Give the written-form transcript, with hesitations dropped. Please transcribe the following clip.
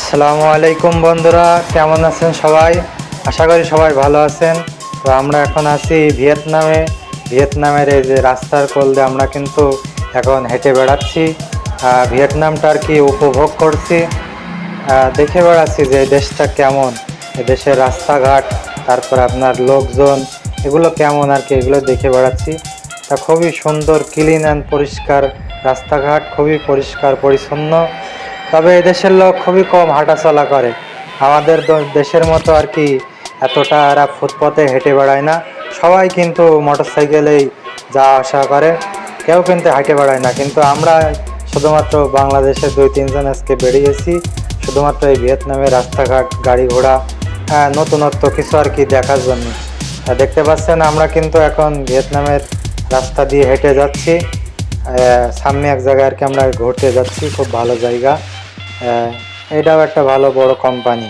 আসসালামু আলাইকুম বন্ধুরা, কেমন আছেন সবাই? আশা করি সবাই ভালো আছেন। তো আমরা এখন আছি ভিয়েতনামের এই যে রাস্তার কোল দিয়ে আমরা কিন্তু এখন হেঁটে বেড়াচ্ছি। ভিয়েতনামটা আর কি উপভোগ করছি, দেখে বেড়াচ্ছি যে এই দেশটা কেমন, এই দেশের রাস্তাঘাট, তারপর আপনার লোকজন, এগুলো কেমন আর কি, এগুলো দেখে বেড়াচ্ছি। তা খুবই সুন্দর, ক্লিন অ্যান্ড পরিষ্কার রাস্তাঘাট, খুবই পরিষ্কার পরিচ্ছন্ন। তবে এদেশের লোক খুবই কম হাঁটাচলা করে, আমাদের দেশের মতো আর কি এতটা এরা ফুটপথে হেঁটে বেড়ায় না। সবাই কিন্তু মোটর সাইকেলেই যাওয়া আসা করে, কেউ কিন্তু হেঁটে বেড়ায় না। কিন্তু আমরা শুধুমাত্র বাংলাদেশের 2-3 জন আজকে বেরিয়েছি শুধুমাত্র এই ভিয়েতনামের রাস্তাঘাট, গাড়ি ঘোড়া, নতুনত্ব কিছু আর কি দেখার জন্য। দেখতে পাচ্ছেন আমরা কিন্তু এখন ভিয়েতনামের রাস্তা দিয়ে হেঁটে যাচ্ছি। সামনে এক জায়গায় আর কি আমরা ঘুরতে যাচ্ছি, খুব ভালো জায়গা। এটাও একটা ভালো বড় কোম্পানি।